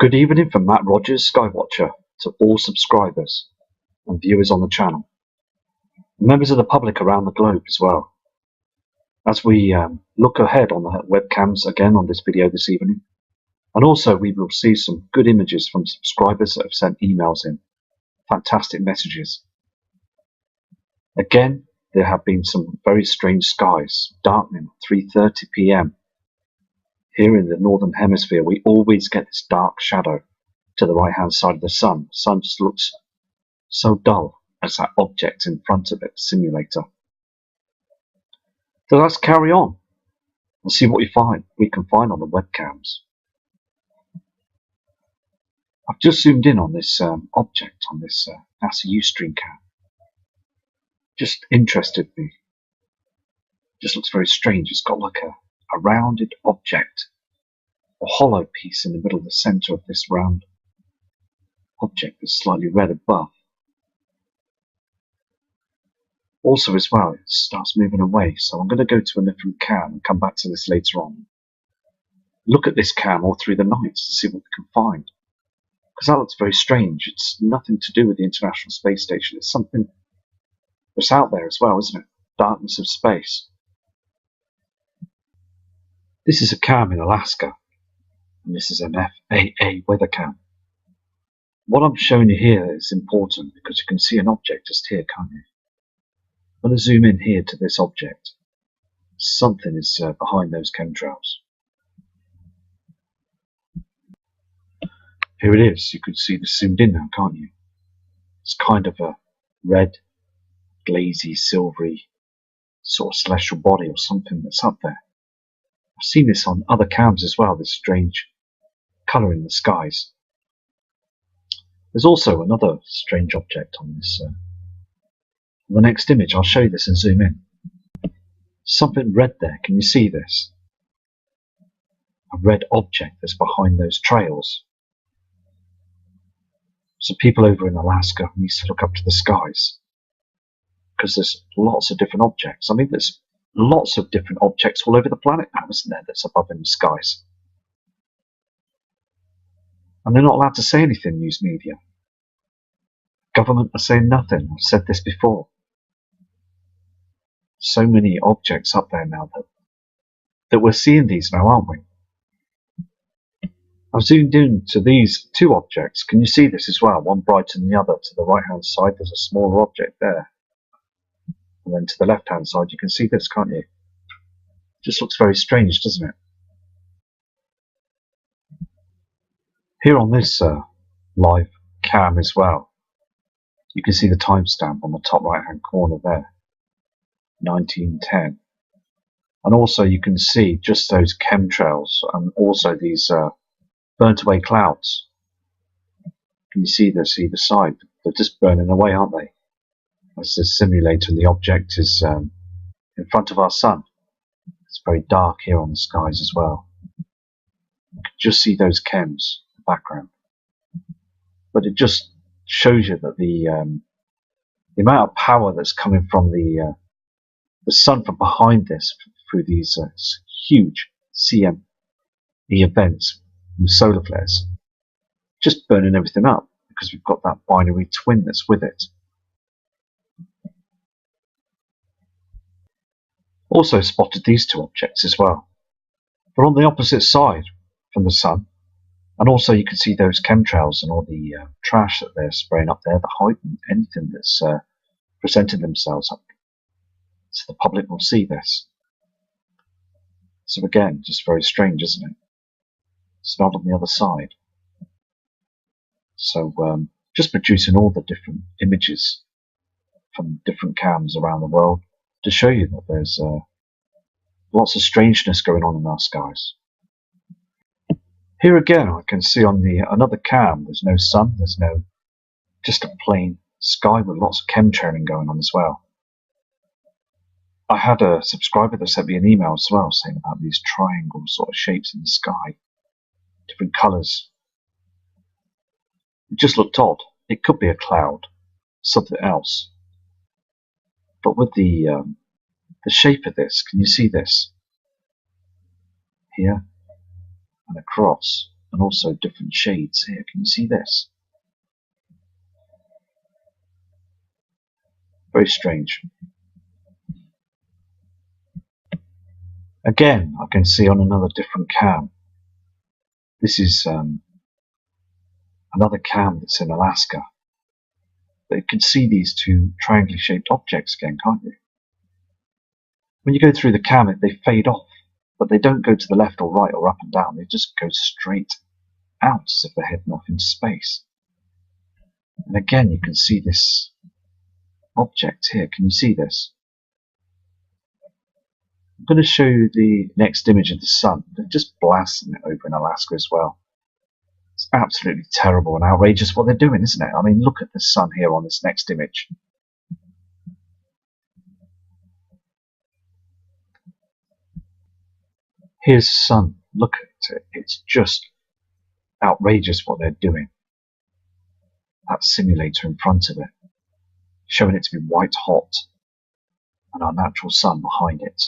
Good evening from Matt Rogers, Skywatcher, to all subscribers and viewers on the channel, and members of the public around the globe as well. As we look ahead on the webcams again on this video this evening, and also we will see some good images from subscribers that have sent emails in. Fantastic messages. Again, there have been some very strange skies, darkening at 3:30 p.m. Here in the northern hemisphere, we always get this dark shadow to the right hand side of the sun. The sun just looks so dull as that object in front of it, simulator. So let's carry on and see what we can find on the webcams. I've just zoomed in on this object on this NASA Ustream cam. Just interested me. Just looks very strange. It's got like a rounded object, a hollow piece in the middle of the center of this round object that's slightly red above. Also as well, it starts moving away, so I'm going to go to a different cam and come back to this later on. Look at this cam all through the night to see what we can find, because that looks very strange. It's nothing to do with the International Space Station. It's something that's out there as well, isn't it? Darkness of space. This is a cam in Alaska, and this is an FAA weather cam. What I'm showing you here is important because you can see an object just here, can't you? I'm going to zoom in here to this object. Something is behind those chemtrails. Here it is. You can see this zoomed in now, can't you? It's kind of a red, glazy, silvery sort of celestial body or something that's up there. I've seen this on other cams as well, this strange colour in the skies. There's also another strange object on this. The next image, I'll show you this and zoom in. Something red there, can you see this? A red object that's behind those trails. So people over in Alaska need to look up to the skies, because there's lots of different objects. I mean, there's lots of different objects all over the planet now, isn't there, that's above in the skies? And they're not allowed to say anything, news media. Government are saying nothing. I've said this before. So many objects up there now that we're seeing these now, aren't we? I've zoomed in to these two objects. Can you see this as well? One brighter than the other. To the right hand side there's a smaller object there. And then to the left hand side you can see this, can't you? Just looks very strange, doesn't it? Here on this live cam as well, you can see the timestamp on the top right hand corner there, 1910. And also you can see just those chemtrails and also these burnt away clouds. Can you see this either side? They're just burning away, aren't they? As the simulator and the object is in front of our sun. It's very dark here on the skies as well. You can just see those chems in the background. But it just shows you that the amount of power that's coming from the sun from behind this through these huge CME events and solar flares, just burning everything up because we've got that binary twin that's with it. Also spotted these two objects as well. They're on the opposite side from the sun, and also you can see those chemtrails and all the trash that they're spraying up there, the height and anything that's presenting themselves up, so the public will see this. So again, just very strange, isn't it? It's not on the other side. So just producing all the different images from different cams around the world to show you that there's lots of strangeness going on in our skies. Here again I can see on the another cam there's no sun, there's no, just a plain sky with lots of chemtrailing going on as well. I had a subscriber that sent me an email as well saying about these triangle sort of shapes in the sky, different colours. It just looked odd. It could be a cloud, something else. But with the shape of this, can you see this? Here and across, and also different shades here. Can you see this? Very strange. Again, I can see on another different cam. This is another cam that's in Alaska. But you can see these two triangular shaped objects again, can't you? When you go through the cam, they fade off, but they don't go to the left or right or up and down. They just go straight out as if they're heading off into space. And again, you can see this object here. Can you see this? I'm going to show you the next image of the sun. They're just blasting it over in Alaska as well. It's absolutely terrible and outrageous what they're doing, isn't it? I mean, look at the sun here on this next image. Here's the sun. Look at it. It's just outrageous what they're doing. That simulator in front of it, showing it to be white hot, and our natural sun behind it.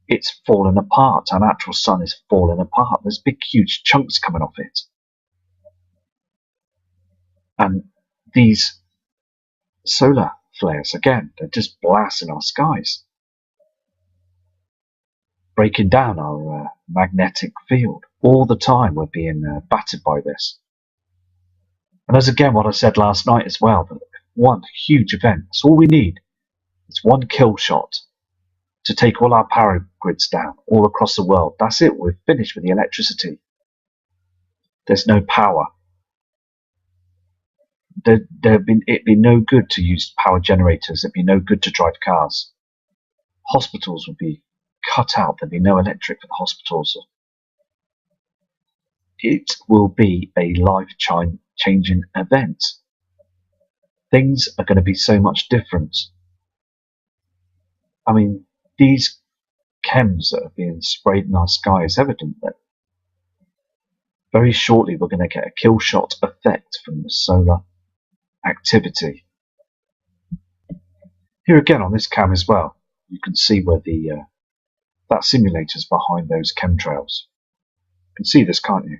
It's fallen apart. Our natural sun is falling apart. There's big, huge chunks coming off it. And these solar flares, again, they're just blasting our skies, breaking down our magnetic field. All the time we're being battered by this. And that's again what I said last night as well. That one huge event. That's all we need. It's one kill shot to take all our power grids down all across the world. That's it. We're finished with the electricity. There's no power. It'd be no good to use power generators. It'd be no good to drive cars. Hospitals would be cut out. There'd be no electric for the hospitals. It will be a life-changing event. Things are going to be so much different. I mean, these chems that are being sprayed in our sky is evident that very shortly we're going to get a kill shot effect from the solar activity. Here again on this cam as well, you can see where that simulator's behind those chemtrails. You can see this, can't you?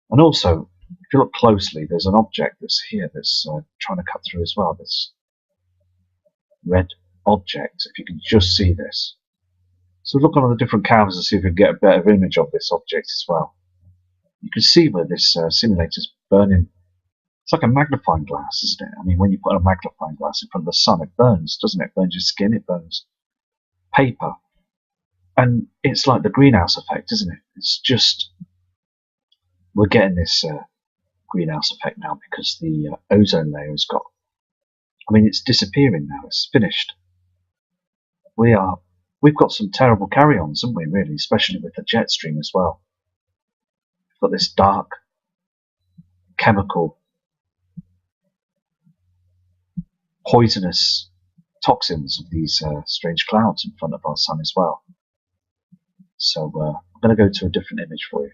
And also, if you look closely, there's an object that's here that's trying to cut through as well. This red object, if you can just see this. So look on the different cams and see if we can get a better image of this object as well. You can see where this simulator's burning. It's like a magnifying glass, isn't it? I mean, when you put a magnifying glass in front of the sun, it burns, doesn't it? It burns your skin, it burns paper. And it's like the greenhouse effect, isn't it? It's just, we're getting this greenhouse effect now because the ozone layer has got, I mean, it's disappearing now, it's finished. We've got some terrible carry-ons, haven't we, really, especially with the jet stream as well. We've got this dark chemical poisonous toxins of these strange clouds in front of our sun as well. So I'm going to go to a different image for you.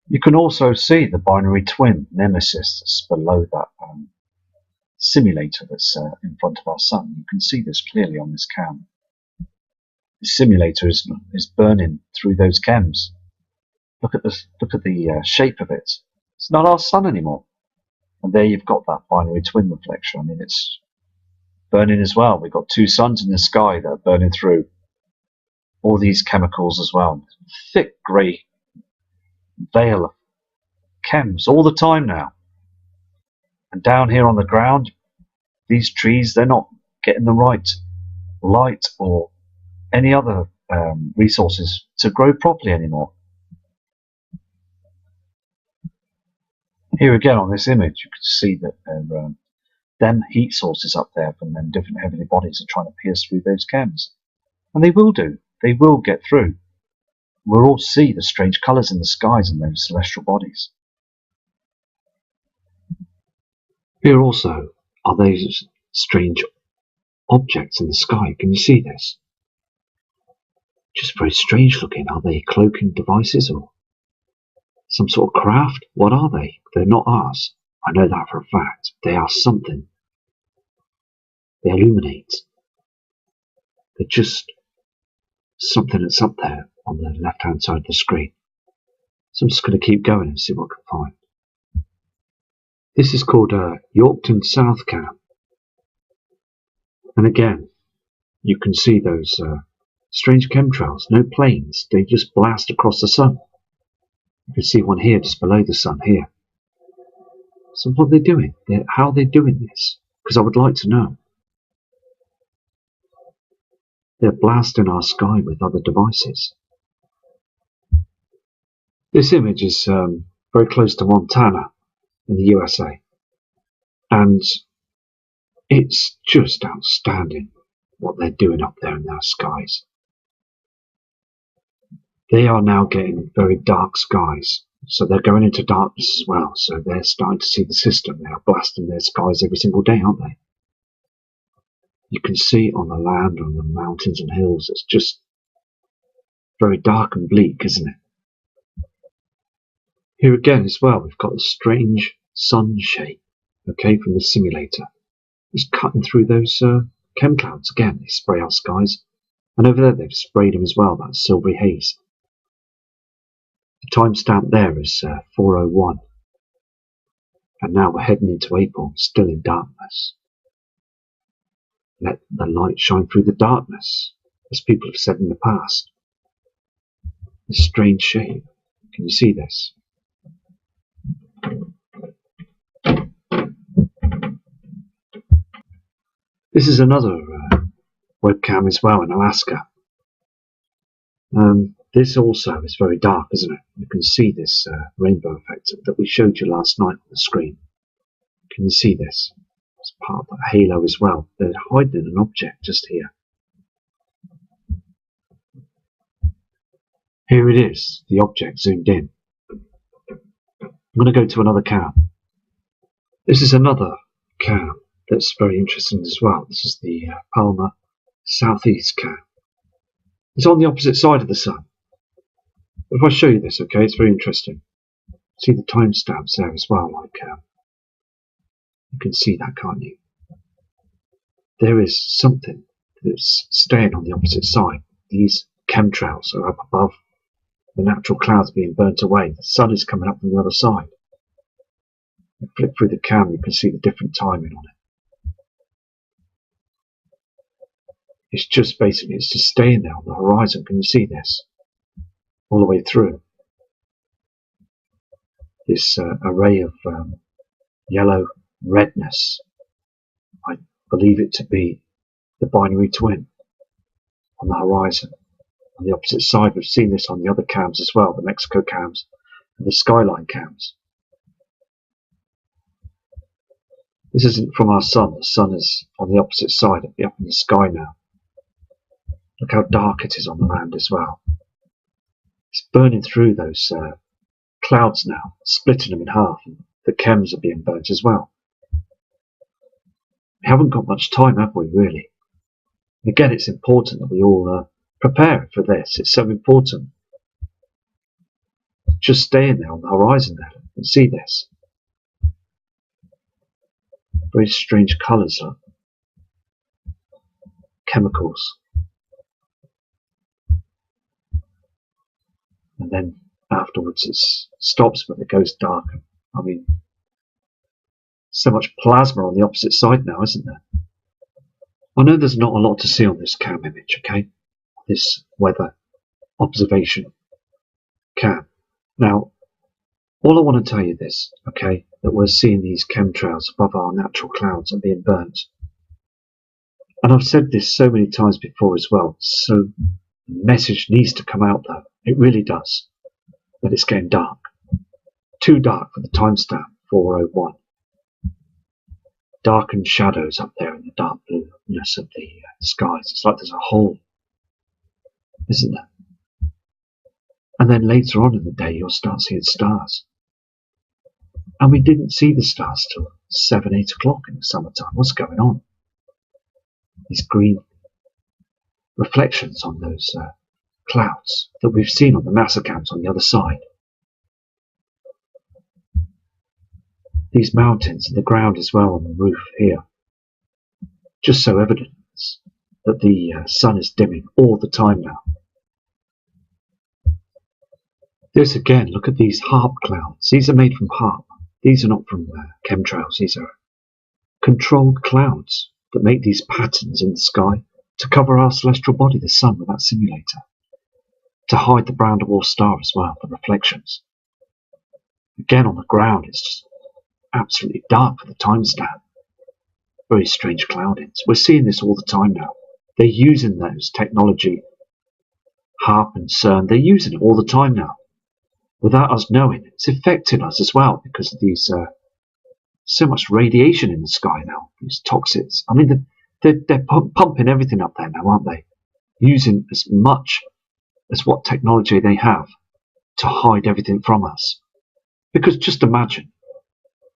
You can also see the binary twin Nemesis that's below that simulator that's in front of our sun. You can see this clearly on this cam. The simulator is burning through those chems. Look at the shape of it. It's not our sun anymore. And there you've got that binary twin reflection. I mean, it's burning as well. We've got two suns in the sky that are burning through all these chemicals as well. Thick grey veil of chems all the time now. And down here on the ground, these trees, they're not getting the right light or any other resources to grow properly anymore. Here again on this image, you can see that them heat sources up there from them different heavenly bodies are trying to pierce through those chems. And they will do. They will get through. We'll all see the strange colours in the skies in those celestial bodies. Here also are those strange objects in the sky. Can you see this? Just very strange looking. Are they cloaking devices or some sort of craft? What are they? They're not ours. I know that for a fact. They are something. They illuminate. They're just something that's up there on the left hand side of the screen. So I'm just going to keep going and see what I can find. This is called Yorkton South Cam. And again, you can see those strange chemtrails, no planes, they just blast across the sun. You can see one here just below the sun here. So what are they doing? How are they doing this? Because I would like to know. They're blasting our sky with other devices. This image is very close to Montana in the USA. And it's just outstanding what they're doing up there in their skies. They are now getting very dark skies. So they're going into darkness as well. So they're starting to see the system. They are blasting their skies every single day, aren't they? You can see on the land, on the mountains and hills, it's just very dark and bleak, isn't it? Here again as well, we've got a strange sun shape, okay, from the simulator. It's cutting through those chem clouds again. They spray our skies. And over there they've sprayed them as well, that silvery haze. The timestamp there is 4:01. And now we're heading into April, still in darkness. Let the light shine through the darkness, as people have said in the past. This strange shape. Can you see this? This is another webcam as well in Alaska. This also is very dark, isn't it? You can see this rainbow effect that we showed you last night on the screen. Can you see this? It's part of that halo as well. They're hiding an object just here. Here it is, the object zoomed in. I'm going to go to another cam. This is another cam that's very interesting as well. This is the Palmer Southeast cam. It's on the opposite side of the sun. If I show you this, okay, it's very interesting. See the timestamps there as well, like you can see that, can't you? There is something that's staying on the opposite side. These chemtrails are up above, the natural clouds being burnt away. The sun is coming up from the other side. You flip through the cam, you can see the different timing on it. It's just basically, it's just staying there on the horizon. Can you see this? All the way through. This array of yellow redness. I believe it to be the binary twin on the horizon. On the opposite side, we've seen this on the other cams as well, the Mexico cams and the Skyline cams. This isn't from our sun. The sun is on the opposite side, up in the sky now. Look how dark it is on the land as well. It's burning through those clouds now, splitting them in half, and the chems are being burnt as well. We haven't got much time, have we, really? And again, it's important that we all prepare for this. It's so important. Just staying there on the horizon there and see this. Very strange colours, chemicals. And then afterwards it stops, but it goes dark. I mean, so much plasma on the opposite side now, isn't there? I know there's not a lot to see on this cam image, okay? This weather observation cam. Now, all I want to tell you this, okay, that we're seeing these chemtrails above our natural clouds and being burnt. And I've said this so many times before as well, so the message needs to come out though. It really does. That it's getting dark. Too dark for the timestamp, 4:01. Darkened shadows up there in the dark blueness of the skies. It's like there's a hole, isn't there? And then later on in the day, you'll start seeing stars. And we didn't see the stars till 7, 8 o'clock in the summertime. What's going on? These green reflections on those clouds that we've seen on the NASA cams on the other side. These mountains and the ground as well on the roof here. Just so evidence that the sun is dimming all the time now. This again, look at these HARP clouds. These are made from HARP. These are not from chemtrails. These are controlled clouds that make these patterns in the sky to cover our celestial body, the sun, with that simulator. To hide the brown dwarf star as well, the reflections. Again, on the ground, it's just absolutely dark for the timestamp. Very strange cloudings. We're seeing this all the time now. They're using those technology, HARP and CERN, they're using it all the time now. Without us knowing, it's affecting us as well because of these so much radiation in the sky now. These toxins. I mean, they're pumping everything up there now, aren't they? Using as much as what technology they have to hide everything from us. Because just imagine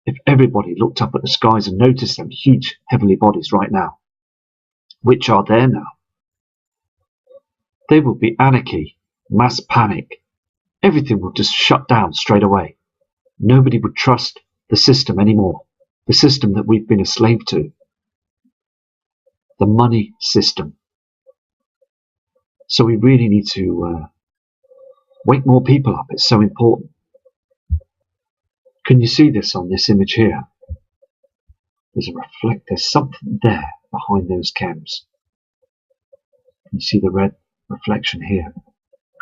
if everybody looked up at the skies and noticed them huge heavenly bodies right now, which are there now. There will be anarchy, mass panic. Everything will just shut down straight away. Nobody would trust the system anymore. The system that we've been a slave to. The money system. So we really need to wake more people up. It's so important. Can you see this on this image here? There's something there behind those CAMS. Can you see the red reflection here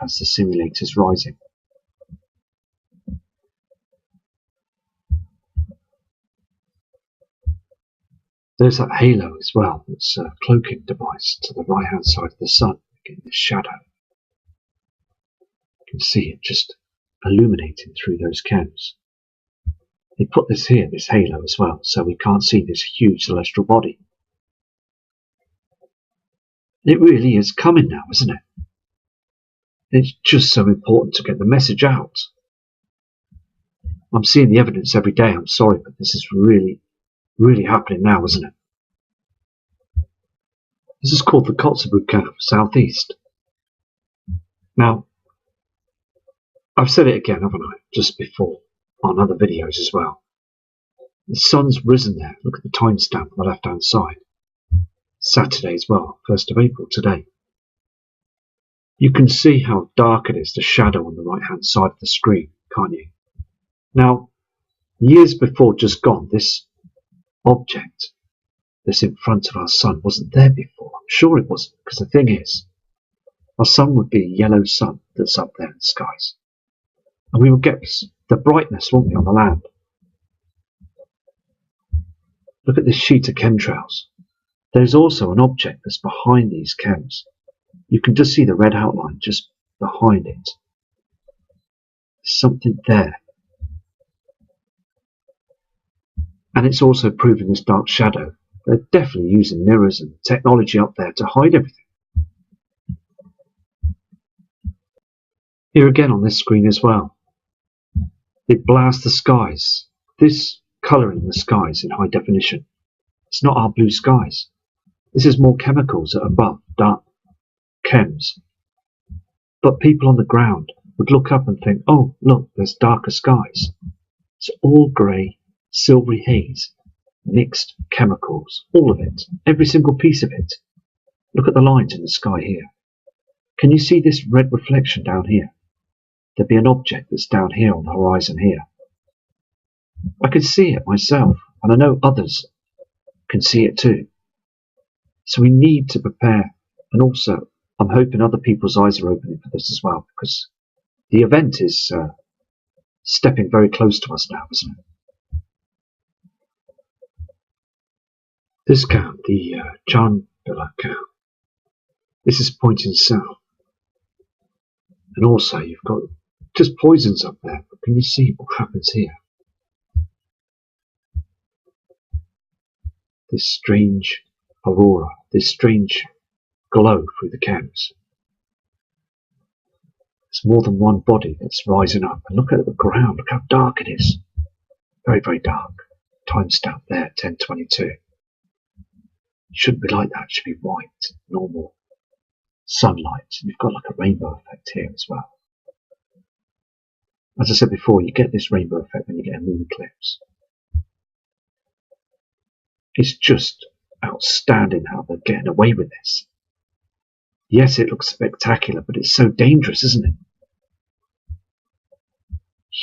as the simulator's rising? There's that halo as well. It's a cloaking device to the right hand side of the sun, getting this shadow. You can see it just illuminating through those CAMS. They put this here, this halo as well, so we can't see this huge celestial body. It really is coming now, isn't it? It's just so important to get the message out. I'm seeing the evidence every day, I'm sorry, but this is really happening now, isn't it? This is called the Kotzebue Camp, southeast. Now, I've said it again, haven't I, just before, on other videos as well. The sun's risen there. Look at the timestamp on the left-hand side. Saturday as well, 1st of April today. You can see how dark it is, the shadow on the right-hand side of the screen, can't you? Now, years before just gone, this object that's in front of our sun wasn't there before. I'm sure it wasn't, because the thing is, our sun would be a yellow sun that's up there in the skies. And we would get the brightness, won't we, on the land? Look at this sheet of chemtrails. There's also an object that's behind these chems. You can just see the red outline just behind it. There's something there. And it's also proving this dark shadow. They're definitely using mirrors and technology up there to hide everything. Here again on this screen as well. It blasts the skies. This colour in the skies in high definition. It's not our blue skies. This is more chemicals that are above, dark chems. But people on the ground would look up and think, oh, look, there's darker skies. It's all grey, silvery haze, mixed chemicals, all of it, every single piece of it. Look at the lines in the sky here. Can you see this red reflection down here? There'd be an object that's down here on the horizon here. I can see it myself, and I know others can see it too. So we need to prepare, and also I'm hoping other people's eyes are opening for this as well, because the event is stepping very close to us now, isn't it? This camp, the Chandler camp, this is pointing south. And also you've got just poisons up there, but can you see what happens here? This strange aurora, this strange glow through the camps. There's more than one body that's rising up. And look at the ground, look how dark it is. Very, very dark. Timestamp there, 10:22. It shouldn't be like that, it should be white, normal sunlight. And you've got like a rainbow effect here as well. As I said before, you get this rainbow effect when you get a moon eclipse. It's just outstanding how they're getting away with this. Yes, it looks spectacular, but it's so dangerous, isn't it?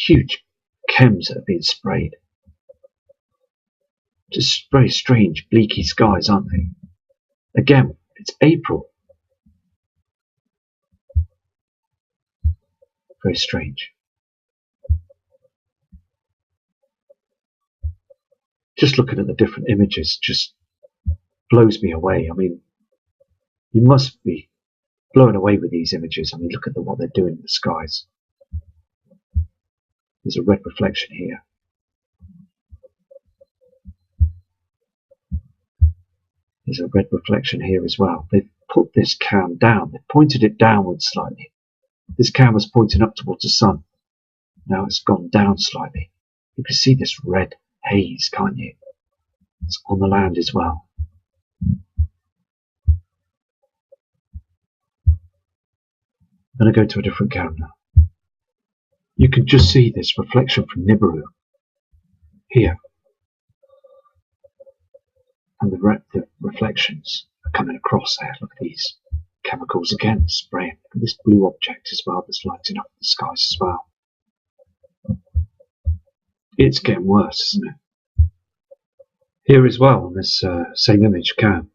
huge CAMS that have been sprayed. Just very strange, bleaky skies, aren't they? Again, it's April. Very strange. Just looking at the different images just blows me away. I mean, you must be blown away with these images. I mean, look at what they're doing in the skies. There's a red reflection here. There's a red reflection here as well. They've put this cam down. They've pointed it downwards slightly. This cam was pointing up towards the sun. Now it's gone down slightly. You can see this red haze, can't you? It's on the land as well. I'm going to go to a different cam now. You can just see this reflection from Nibiru here. And the reflections are coming across there. Look at these chemicals again spraying. Look at this blue object as well that's lighting up the skies as well. It's getting worse, isn't it? Here as well on this same image cam,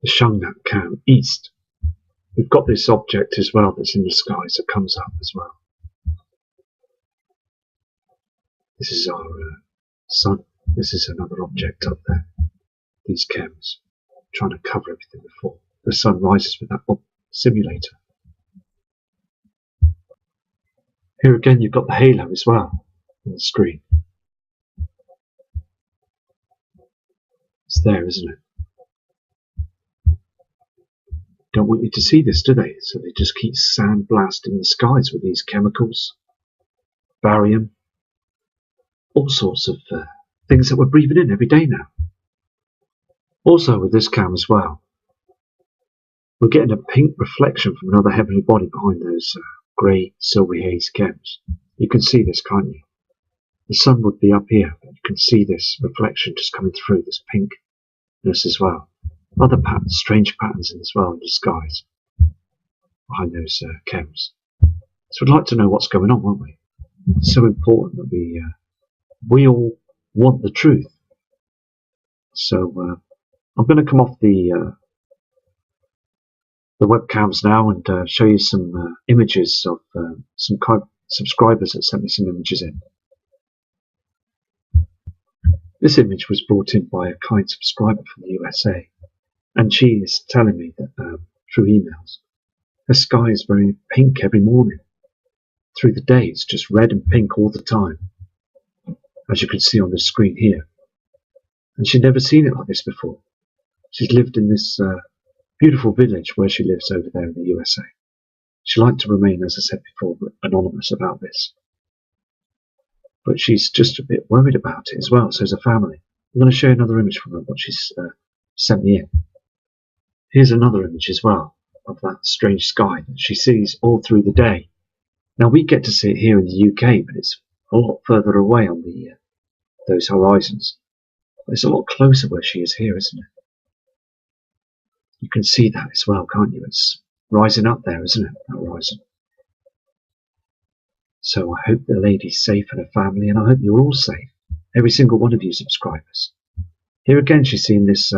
the Shangnam cam east, we've got this object as well that's in the skies that comes up as well. This is our sun. This is another object up there. These CAMS trying to cover everything before the sun rises with that simulator. Here again you've got the halo as well on the screen. It's there, isn't it? Don't want you to see this, do they? So they just keep sandblasting the skies with these chemicals, barium, all sorts of things that we're breathing in every day now. Also with this cam as well, we're getting a pink reflection from another heavenly body behind those grey, silvery haze CAMS. You can see this, can't you? The sun would be up here, but you can see this reflection just coming through, this pinkness as well. Other patterns, strange patterns as well in the skies behind those CAMS. So we'd like to know what's going on, won't we? It's so important that we all want the truth. So I'm going to come off the webcams now and show you some images of some subscribers that sent me some images in. This image was brought in by a kind subscriber from the USA, and she is telling me that through emails, the sky is very pink every morning. Through the day it's just red and pink all the time, as you can see on the screen here. And she'd never seen it like this before. She's lived in this beautiful village where she lives over there in the USA. She liked to remain, as I said before, anonymous about this. But she's just a bit worried about it as well, so as a family. I'm going to show you another image from her, what she's sent me in. Here's another image as well of that strange sky that she sees all through the day. Now we get to see it here in the UK, but it's a lot further away on those horizons. But it's a lot closer where she is here, isn't it? You can see that as well, can't you? It's rising up there, isn't it, that horizon? So I hope the lady's safe and her family, and I hope you're all safe. Every single one of you subscribers. Here again she's seen this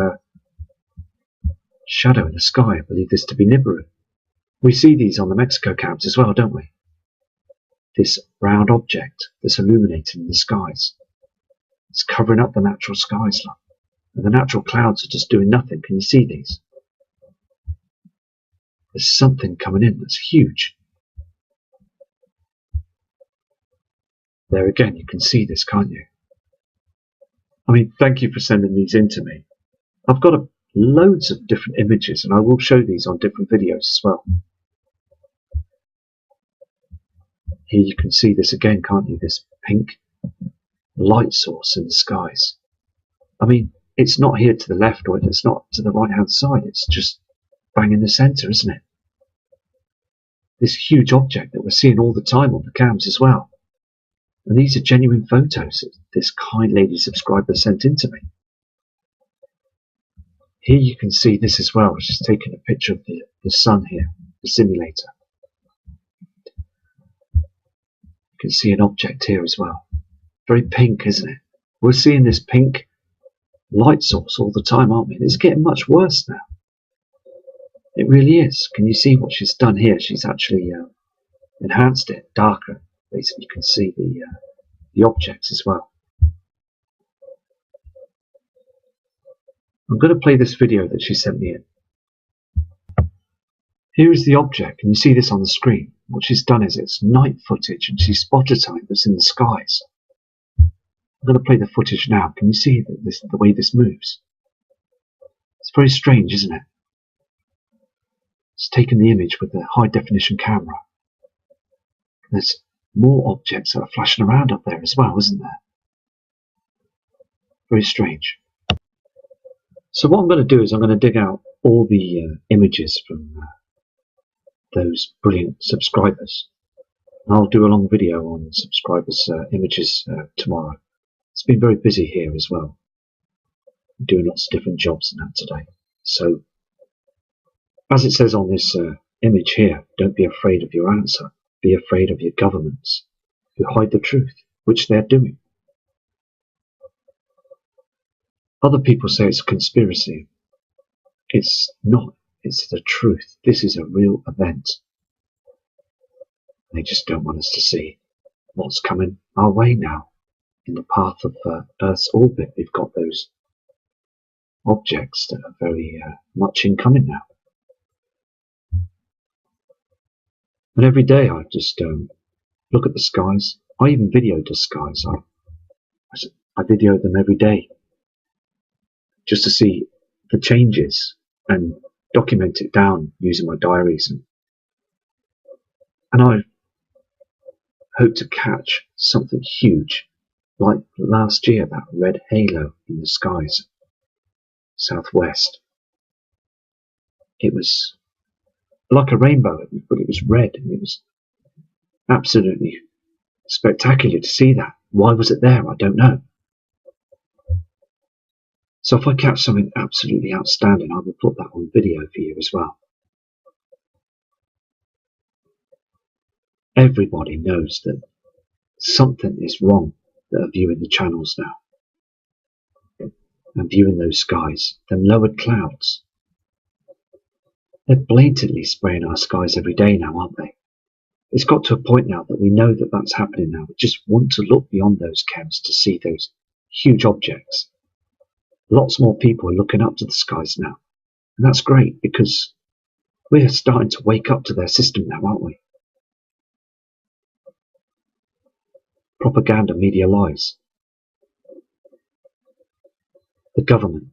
shadow in the sky. I believe this to be Nibiru. We see these on the Mexico CAMS as well, don't we? This round object that's illuminating in the skies. It's covering up the natural skies, look. And the natural clouds are just doing nothing. Can you see these? There's something coming in that's huge. There again, you can see this, can't you? I mean, thank you for sending these in to me. I've got loads of different images, and I will show these on different videos as well. Here you can see this again, can't you? This pink light source in the skies. I mean, it's not here to the left or it's not to the right hand side. It's just bang in the center, isn't it? This huge object that we're seeing all the time on the CAMS as well. And these are genuine photos that this kind lady subscriber sent in to me. Here you can see this as well. She's taken a picture of the sun here, the simulator. You can see an object here as well. Very pink, isn't it? We're seeing this pink light source all the time, aren't we? It's getting much worse now. It really is. Can you see what she's done here? She's actually enhanced it darker. Basically, you can see the objects as well. I'm going to play this video that she sent me in. Here is the object, and you see this on the screen. What she's done is it's night footage, and she's spotted something that's in the skies. I'm going to play the footage now. Can you see the way this moves? It's very strange, isn't it? It's taken the image with a high definition camera. There's more objects that are flashing around up there as well, isn't there? Very strange. So what I'm going to do is I'm going to dig out all the images from those brilliant subscribers. And I'll do a long video on subscribers' images tomorrow. It's been very busy here as well. I'm doing lots of different jobs and that today. So, as it says on this image here, don't be afraid of your answer. Be afraid of your governments who hide the truth, which they're doing. Other people say it's a conspiracy. It's not. It's the truth. This is a real event. They just don't want us to see what's coming our way now. In the path of Earth's orbit, we've got those objects that are very much incoming now. And every day I just look at the skies. I even videoed the skies. I video them every day just to see the changes and document it down using my diaries. And I hope to catch something huge, like last year, that red halo in the skies, southwest. It was like a rainbow, but it was red, and it was absolutely spectacular to see that. Why was it there? I don't know. So if I catch something absolutely outstanding, I will put that on video for you as well. Everybody knows that something is wrong that are viewing the channels now and viewing those skies, them lowered clouds. They're blatantly spraying our skies every day now, aren't they? It's got to a point now that we know that that's happening now. We just want to look beyond those CAMS to see those huge objects. Lots more people are looking up to the skies now. And that's great, because we're starting to wake up to their system now, aren't we? Propaganda, media lies. The government,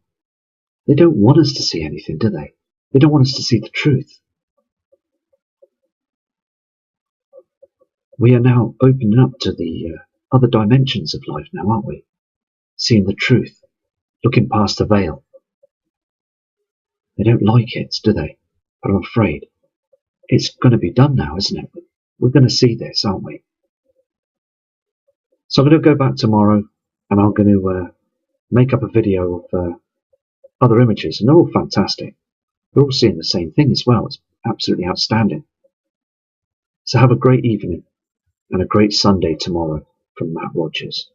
they don't want us to see anything, do they? They don't want us to see the truth. We are now opening up to the other dimensions of life now, aren't we? Seeing the truth, looking past the veil. They don't like it, do they? But I'm afraid it's going to be done now, isn't it? We're going to see this, aren't we? So I'm going to go back tomorrow, and I'm going to make up a video of other images, and they're all fantastic. We're all seeing the same thing as well. It's absolutely outstanding. So have a great evening and a great Sunday tomorrow from Matt Rogers.